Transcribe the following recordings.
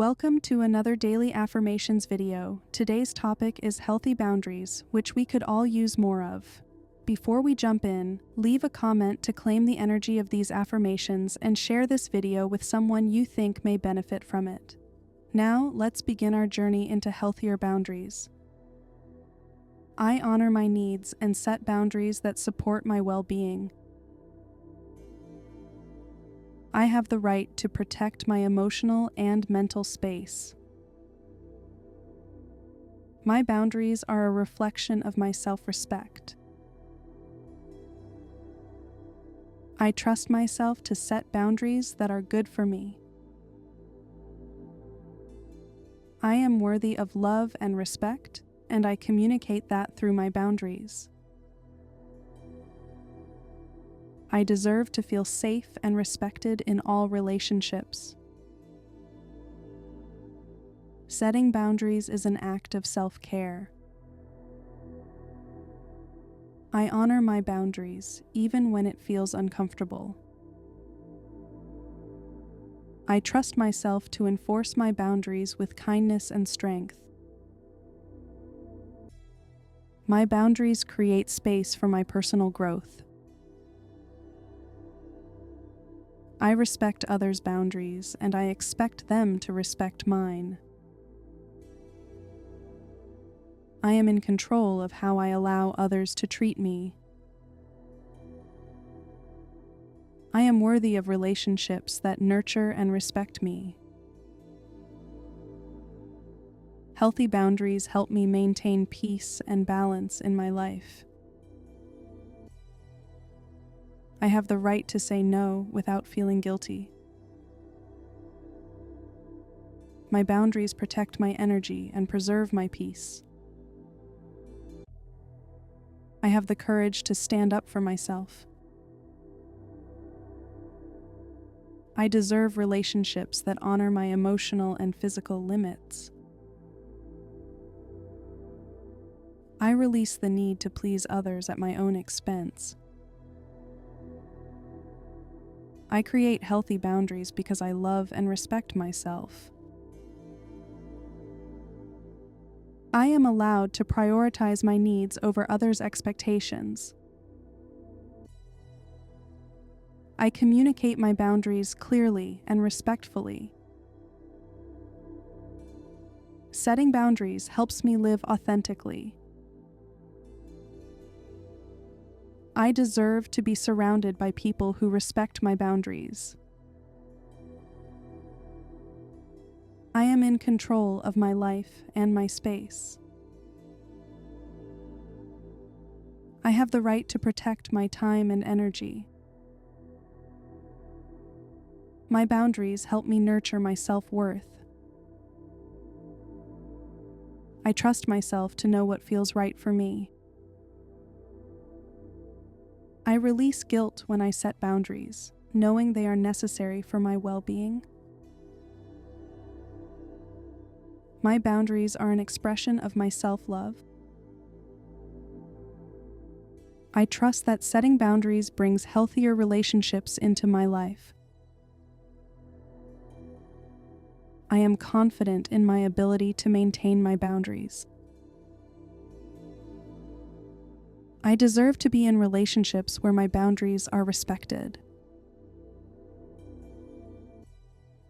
Welcome to another daily affirmations video. Today's topic is healthy boundaries, which we could all use more of. Before we jump in, leave a comment to claim the energy of these affirmations and share this video with someone you think may benefit from it. Now, let's begin our journey into healthier boundaries. I honor my needs and set boundaries that support my well-being. I have the right to protect my emotional and mental space. My boundaries are a reflection of my self-respect. I trust myself to set boundaries that are good for me. I am worthy of love and respect, and I communicate that through my boundaries. I deserve to feel safe and respected in all relationships. Setting boundaries is an act of self-care. I honor my boundaries, even when it feels uncomfortable. I trust myself to enforce my boundaries with kindness and strength. My boundaries create space for my personal growth. I respect others' boundaries, and I expect them to respect mine. I am in control of how I allow others to treat me. I am worthy of relationships that nurture and respect me. Healthy boundaries help me maintain peace and balance in my life. I have the right to say no without feeling guilty. My boundaries protect my energy and preserve my peace. I have the courage to stand up for myself. I deserve relationships that honor my emotional and physical limits. I release the need to please others at my own expense. I create healthy boundaries because I love and respect myself. I am allowed to prioritize my needs over others' expectations. I communicate my boundaries clearly and respectfully. Setting boundaries helps me live authentically. I deserve to be surrounded by people who respect my boundaries. I am in control of my life and my space. I have the right to protect my time and energy. My boundaries help me nurture my self-worth. I trust myself to know what feels right for me. I release guilt when I set boundaries, knowing they are necessary for my well-being. My boundaries are an expression of my self-love. I trust that setting boundaries brings healthier relationships into my life. I am confident in my ability to maintain my boundaries. I deserve to be in relationships where my boundaries are respected.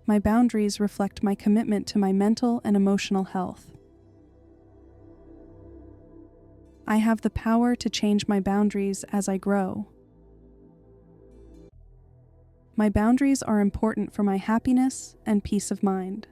My boundaries reflect my commitment to my mental and emotional health. I have the power to change my boundaries as I grow. My boundaries are important for my happiness and peace of mind.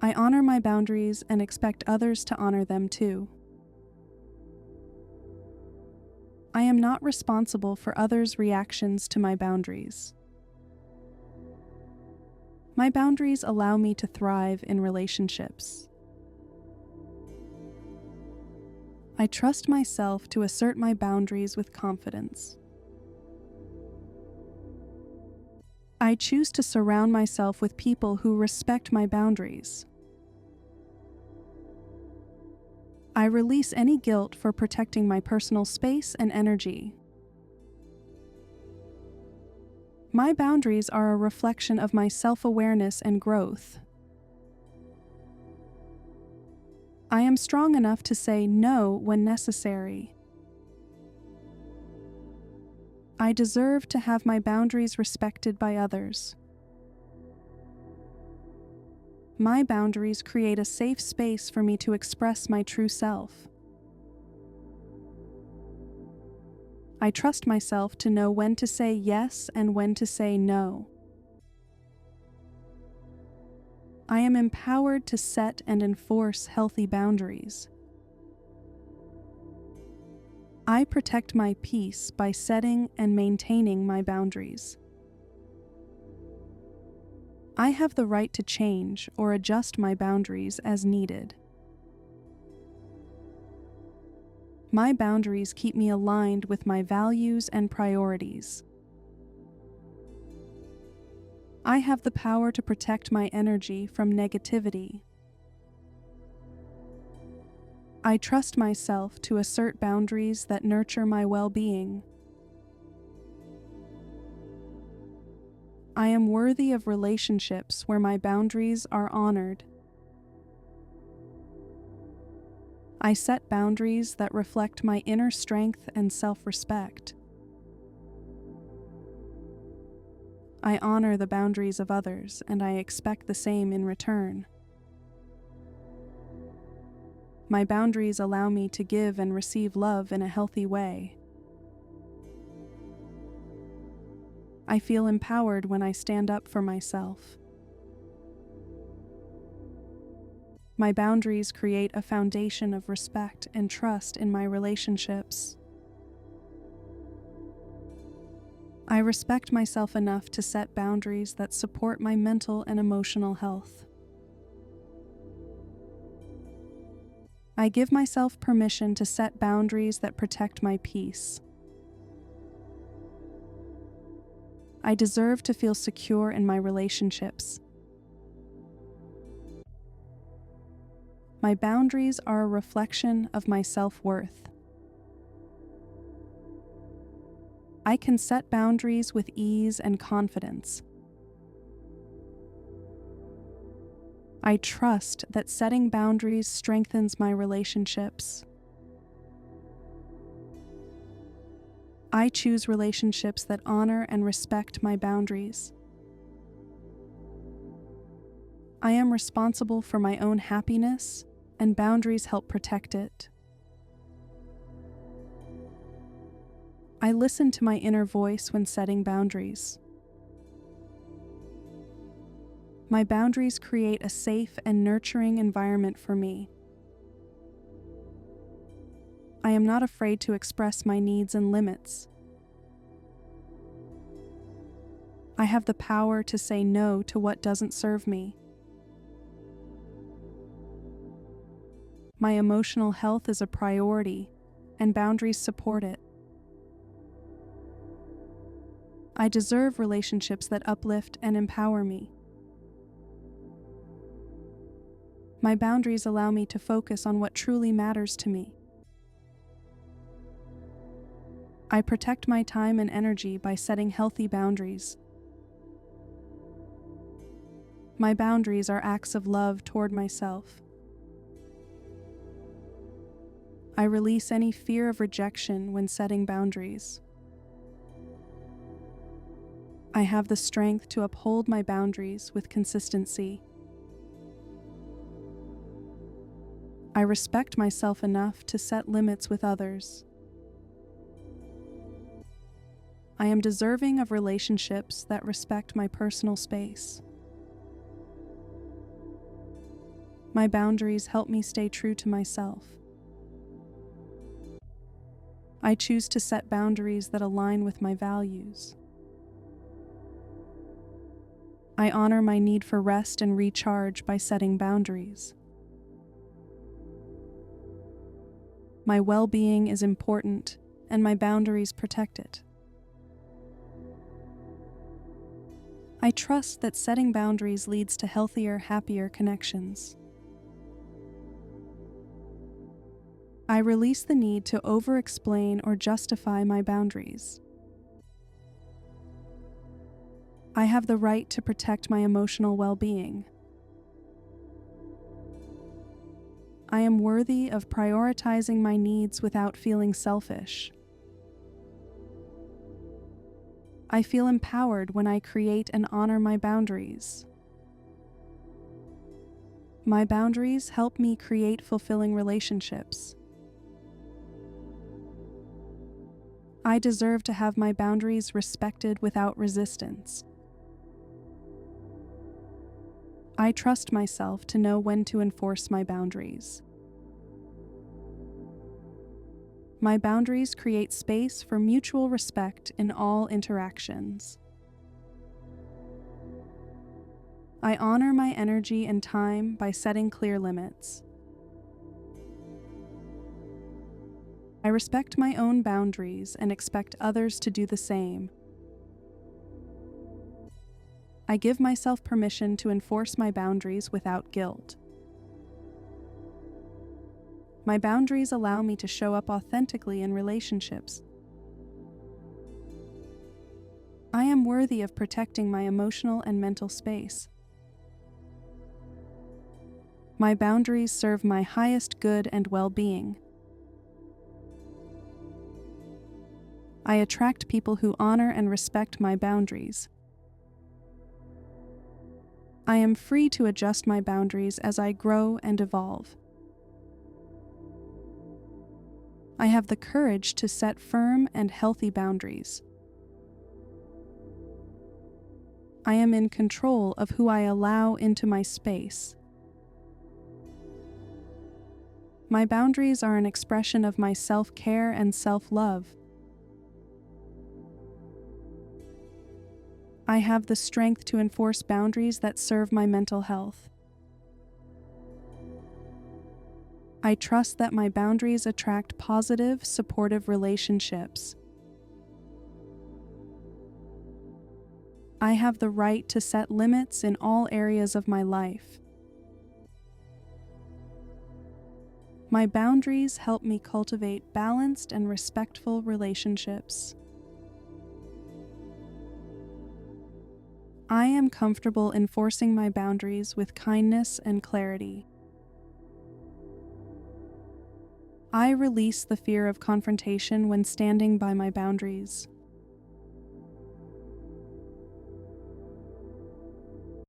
I honor my boundaries and expect others to honor them too. I am not responsible for others' reactions to my boundaries. My boundaries allow me to thrive in relationships. I trust myself to assert my boundaries with confidence. I choose to surround myself with people who respect my boundaries. I release any guilt for protecting my personal space and energy. My boundaries are a reflection of my self-awareness and growth. I am strong enough to say no when necessary. I deserve to have my boundaries respected by others. My boundaries create a safe space for me to express my true self. I trust myself to know when to say yes and when to say no. I am empowered to set and enforce healthy boundaries. I protect my peace by setting and maintaining my boundaries. I have the right to change or adjust my boundaries as needed. My boundaries keep me aligned with my values and priorities. I have the power to protect my energy from negativity. I trust myself to assert boundaries that nurture my well-being. I am worthy of relationships where my boundaries are honored. I set boundaries that reflect my inner strength and self-respect. I honor the boundaries of others, and I expect the same in return. My boundaries allow me to give and receive love in a healthy way. I feel empowered when I stand up for myself. My boundaries create a foundation of respect and trust in my relationships. I respect myself enough to set boundaries that support my mental and emotional health. I give myself permission to set boundaries that protect my peace. I deserve to feel secure in my relationships. My boundaries are a reflection of my self-worth. I can set boundaries with ease and confidence. I trust that setting boundaries strengthens my relationships. I choose relationships that honor and respect my boundaries. I am responsible for my own happiness, and boundaries help protect it. I listen to my inner voice when setting boundaries. My boundaries create a safe and nurturing environment for me. I am not afraid to express my needs and limits. I have the power to say no to what doesn't serve me. My emotional health is a priority, and boundaries support it. I deserve relationships that uplift and empower me. My boundaries allow me to focus on what truly matters to me. I protect my time and energy by setting healthy boundaries. My boundaries are acts of love toward myself. I release any fear of rejection when setting boundaries. I have the strength to uphold my boundaries with consistency. I respect myself enough to set limits with others. I am deserving of relationships that respect my personal space. My boundaries help me stay true to myself. I choose to set boundaries that align with my values. I honor my need for rest and recharge by setting boundaries. My well-being is important, and my boundaries protect it. I trust that setting boundaries leads to healthier, happier connections. I release the need to over-explain or justify my boundaries. I have the right to protect my emotional well-being. I am worthy of prioritizing my needs without feeling selfish. I feel empowered when I create and honor my boundaries. My boundaries help me create fulfilling relationships. I deserve to have my boundaries respected without resistance. I trust myself to know when to enforce my boundaries. My boundaries create space for mutual respect in all interactions. I honor my energy and time by setting clear limits. I respect my own boundaries and expect others to do the same. I give myself permission to enforce my boundaries without guilt. My boundaries allow me to show up authentically in relationships. I am worthy of protecting my emotional and mental space. My boundaries serve my highest good and well-being. I attract people who honor and respect my boundaries. I am free to adjust my boundaries as I grow and evolve. I have the courage to set firm and healthy boundaries. I am in control of who I allow into my space. My boundaries are an expression of my self-care and self-love. I have the strength to enforce boundaries that serve my mental health. I trust that my boundaries attract positive, supportive relationships. I have the right to set limits in all areas of my life. My boundaries help me cultivate balanced and respectful relationships. I am comfortable enforcing my boundaries with kindness and clarity. I release the fear of confrontation when standing by my boundaries.